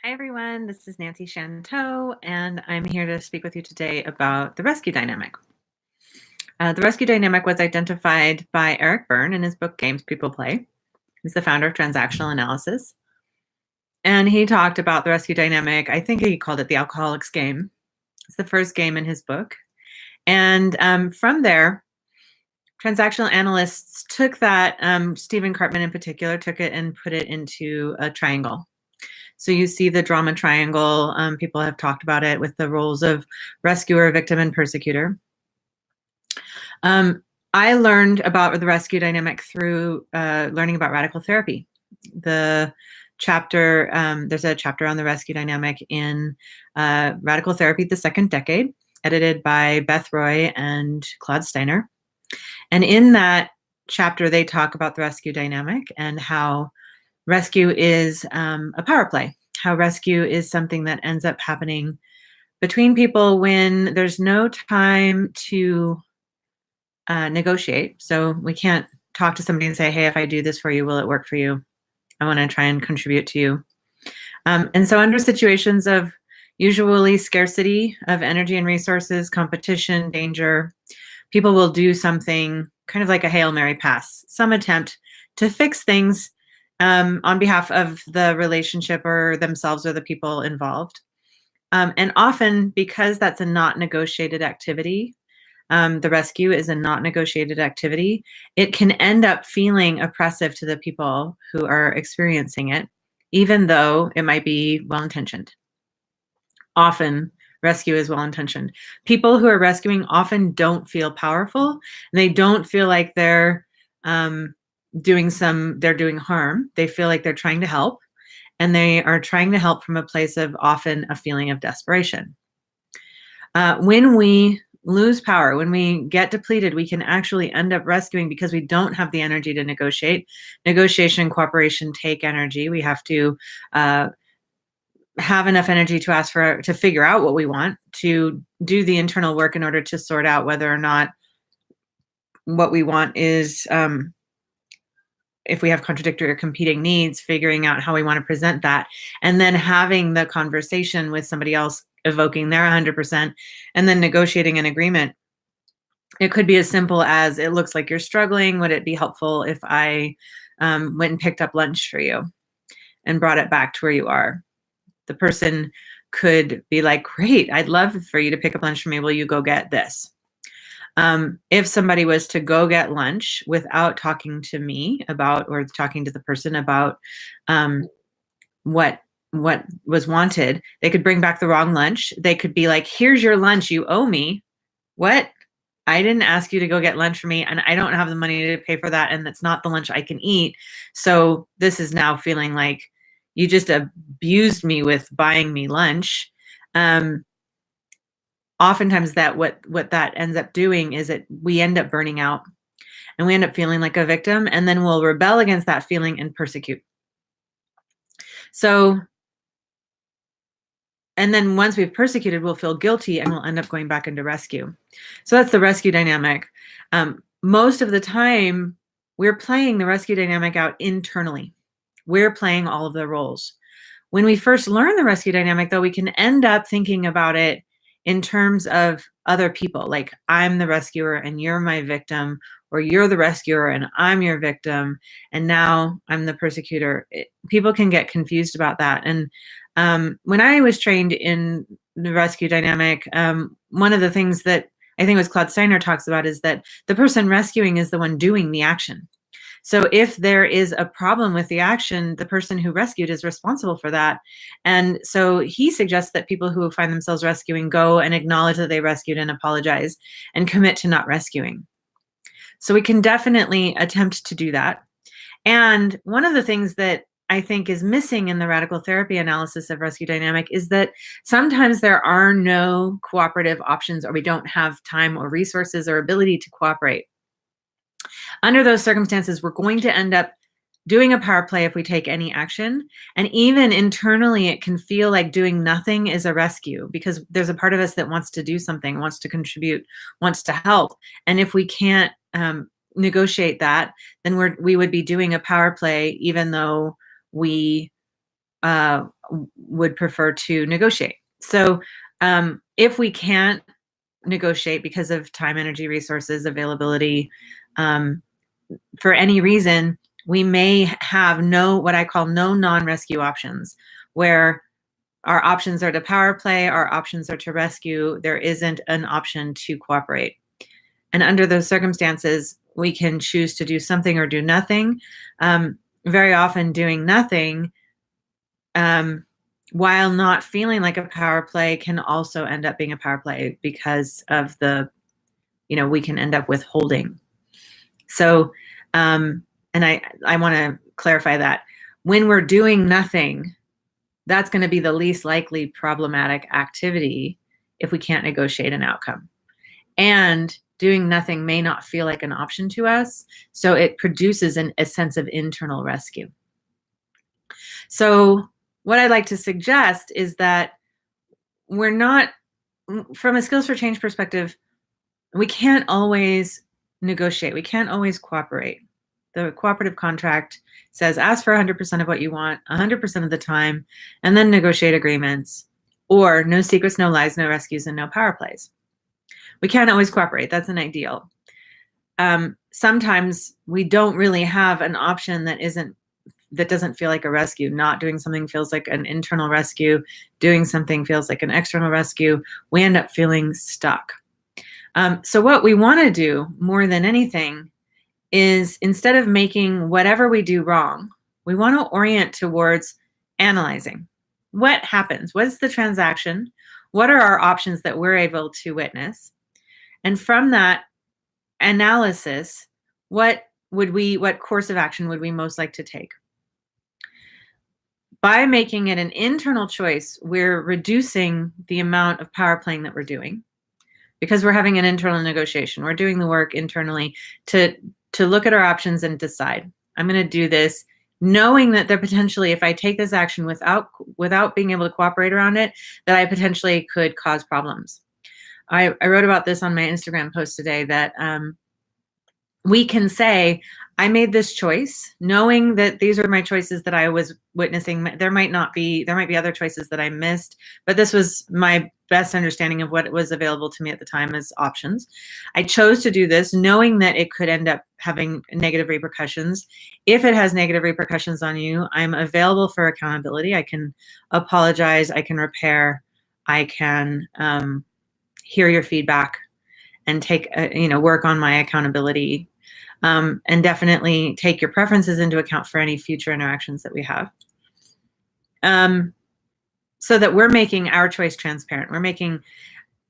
Hi, everyone. This is Nancy Shantou, and I'm here to speak with you today about the rescue dynamic. The rescue dynamic was identified by Eric Berne in his book, Games People Play. He's the founder of Transactional Analysis. And he talked about the rescue dynamic. I think he called it the alcoholic's game. It's the first game in his book. And from there, transactional analysts took that, Stephen Karpman in particular, took it and put it into a triangle. So you see the drama triangle. People have talked about it with the roles of rescuer, victim, and persecutor. I learned about the rescue dynamic through learning about radical therapy. The chapter, there's a chapter on the rescue dynamic in Radical Therapy, the Second Decade, edited by Beth and Claude Steiner. And in that chapter, they talk about the rescue dynamic and how rescue is a power play, how rescue is something that ends up happening between people when there's no time to negotiate. So we can't talk to somebody and say, hey, if I do this for you, will it work for you? I want to try and contribute to you. And so under situations of usually scarcity of energy and resources, competition, danger, people will do something kind of like a Hail Mary pass, some attempt to fix things on behalf of the relationship or themselves or the people involved. And often, because that's a not negotiated activity, the rescue is a not negotiated activity, it can end up feeling oppressive to the people who are experiencing it, even though it might be well-intentioned. Often, rescue is well-intentioned. People who are rescuing often don't feel powerful, and they don't feel like they're doing harm. They feel like they're trying to help, and they are trying to help from a place of often a feeling of desperation. When we lose power, when we get depleted, we can actually end up rescuing because we don't have the energy to negotiate. Negotiation, cooperation take energy. We have to have enough energy to figure out what we want, to do the internal work in order to sort out whether or not what we want is, if we have contradictory or competing needs, figuring out how we want to present that, and then having the conversation with somebody else, evoking their 100%, and then negotiating an agreement. It could be as simple as, it looks like you're struggling. Would it be helpful if I went and picked up lunch for you and brought it back to where you are? The person could be like, great, I'd love for you to pick up lunch for me. Will you go get this? If somebody was to go get lunch without talking to me about, or talking to the person about what was wanted, they could bring back the wrong lunch. They could be like, here's your lunch, you owe me. What? I didn't ask you to go get lunch for me, and I don't have the money to pay for that, and that's not the lunch I can eat. So this is now feeling like you just abused me with buying me lunch. Oftentimes what that ends up doing is that we end up burning out, and we end up feeling like a victim, and then we'll rebel against that feeling and persecute. So, and then once we've persecuted, we'll feel guilty and we'll end up going back into rescue. So that's the rescue dynamic. Most of the time, we're playing the rescue dynamic out internally. We're playing all of the roles. When we first learn the rescue dynamic, though, we can end up thinking about it in terms of other people, like I'm the rescuer and you're my victim, or you're the rescuer and I'm your victim, and now I'm the persecutor. People can get confused about that. And when I was trained in the rescue dynamic, one of the things that I think was Claude Steiner talks about is that the person rescuing is the one doing the action. So if there is a problem with the action, the person who rescued is responsible for that. And so he suggests that people who find themselves rescuing go and acknowledge that they rescued and apologize and commit to not rescuing. So we can definitely attempt to do that. And one of the things that I think is missing in the radical therapy analysis of rescue dynamic is that sometimes there are no cooperative options, or we don't have time or resources or ability to cooperate. Under those circumstances, we're going to end up doing a power play if we take any action. And even internally, it can feel like doing nothing is a rescue, because there's a part of us that wants to do something, wants to contribute, wants to help. And if we can't negotiate that, then we would be doing a power play, even though we would prefer to negotiate. So if we can't negotiate because of time, energy, resources, availability, for any reason, we may have what I call no non-rescue options, where our options are to power play, our options are to rescue. There isn't an option to cooperate. And under those circumstances, we can choose to do something or do nothing. Very often doing nothing, while not feeling like a power play, can also end up being a power play because of we can end up withholding. So, and I want to clarify that when we're doing nothing, that's going to be the least likely problematic activity if we can't negotiate an outcome. And doing nothing may not feel like an option to us, so it produces a sense of internal rescue. So what I'd like to suggest is that we're not, from a skills for change perspective, we can't always negotiate. We can't always cooperate. The cooperative contract says ask for 100% of what you want 100% of the time, and then negotiate agreements, or no secrets, no lies, no rescues, and no power plays. We can't always cooperate. That's an ideal. Sometimes we don't really have an option that doesn't feel like a rescue. Not doing something feels like an internal rescue. Doing something feels like an external rescue. We end up feeling stuck. So what we want to do more than anything is, instead of making whatever we do wrong, we want to orient towards analyzing what happens. What is the transaction? What are our options that we're able to witness? And from that analysis, what course of action would we most like to take? By making it an internal choice, we're reducing the amount of power playing that we're doing, because we're having an internal negotiation. We're doing the work internally to look at our options and decide, I'm going to do this, knowing that there potentially, if I take this action without being able to cooperate around it, that I potentially could cause problems. I wrote about this on my Instagram post today, that we can say, I made this choice knowing that these are my choices that I was witnessing. There might be other choices that I missed, but this was my best understanding of what was available to me at the time as options. I chose to do this knowing that it could end up having negative repercussions. If it has negative repercussions on you, I'm available for accountability. I can apologize, I can repair, I can hear your feedback and take work on my accountability, and definitely take your preferences into account for any future interactions that we have, so that we're making our choice transparent. We're making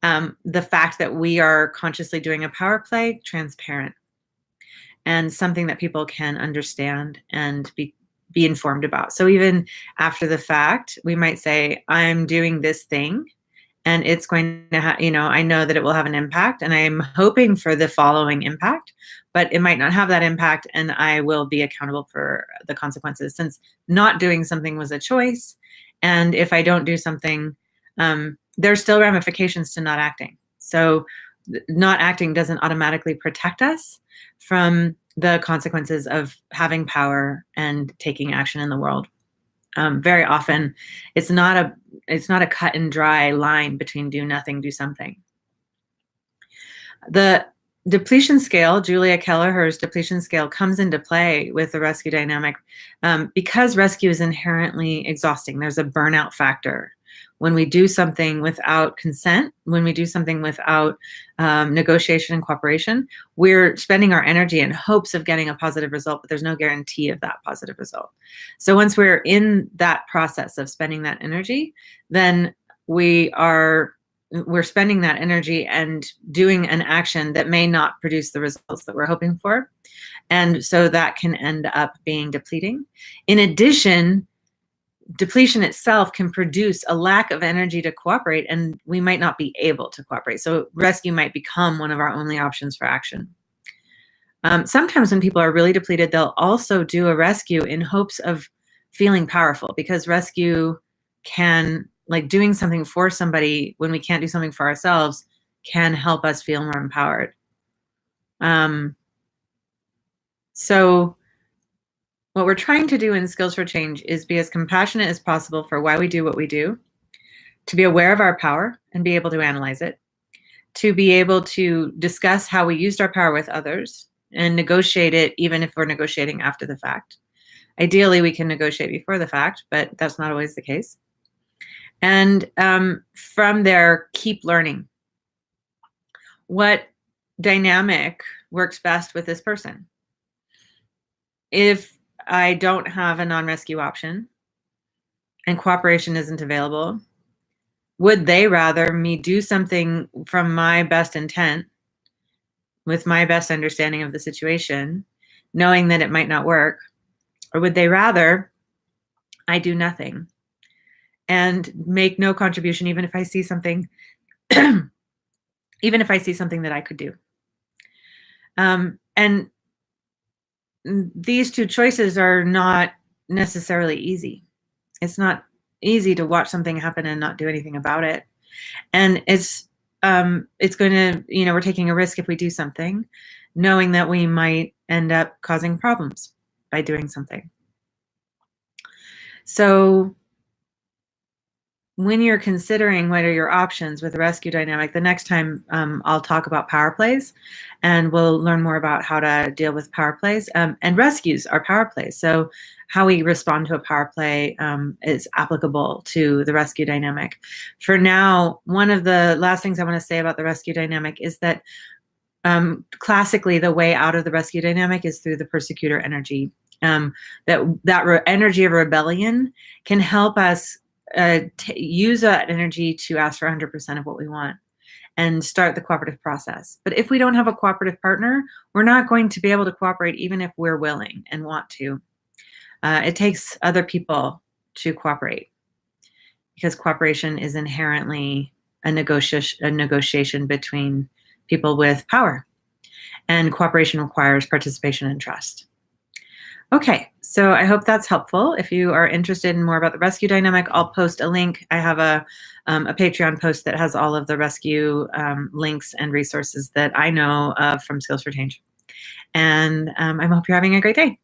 the fact that we are consciously doing a power play transparent, and something that people can understand and be informed about. So even after the fact, we might say, I'm doing this thing, and it's going to I know that it will have an impact, and I'm hoping for the following impact, but it might not have that impact, and I will be accountable for the consequences, since not doing something was a choice. And if I don't do something, there's still ramifications to not acting. So not acting doesn't automatically protect us from the consequences of having power and taking action in the world. Very often, it's not a cut and dry line between do nothing, do something. The depletion scale, Julia Kelleher's depletion scale, comes into play with the rescue dynamic because rescue is inherently exhausting. There's a burnout factor. When we do something without consent, when we do something without negotiation and cooperation, we're spending our energy in hopes of getting a positive result, but there's no guarantee of that positive result. So once we're in that process of spending that energy, then we're spending that energy and doing an action that may not produce the results that we're hoping for. And so that can end up being depleting. In addition, depletion itself can produce a lack of energy to cooperate, and we might not be able to cooperate. So rescue might become one of our only options for action. Sometimes when people are really depleted, they'll also do a rescue in hopes of feeling powerful, because rescue can, like doing something for somebody when we can't do something for ourselves, can help us feel more empowered. So What we're trying to do in Skills for Change is be as compassionate as possible for why we do what we do, to be aware of our power and be able to analyze it, to be able to discuss how we used our power with others and negotiate it, even if we're negotiating after the fact. Ideally, we can negotiate before the fact, but that's not always the case. And from there, keep learning. What dynamic works best with this person? If I don't have a non-rescue option and cooperation isn't available, would they rather me do something from my best intent, with my best understanding of the situation, knowing that it might not work, or would they rather I do nothing and make no contribution, even if I see something, even if I see something that I could do? And these two choices are not necessarily easy. It's not easy to watch something happen and not do anything about it. And it's going to, we're taking a risk if we do something, knowing that we might end up causing problems by doing something. So when you're considering what are your options with the rescue dynamic, the next time I'll talk about power plays, and we'll learn more about how to deal with power plays. And rescues are power plays. So how we respond to a power play is applicable to the rescue dynamic. For now, one of the last things I want to say about the rescue dynamic is that classically, the way out of the rescue dynamic is through the persecutor energy. That energy of rebellion can help us use that energy to ask for 100% of what we want and start the cooperative process. But if we don't have a cooperative partner, we're not going to be able to cooperate even if we're willing and want to. It takes other people to cooperate, because cooperation is inherently a negotiation between people with power, and cooperation requires participation and trust. Okay, so I hope that's helpful. If you are interested in more about the rescue dynamic, I'll post a link. I have a Patreon post that has all of the rescue links and resources that I know of from Skills for Change. And I hope you're having a great day.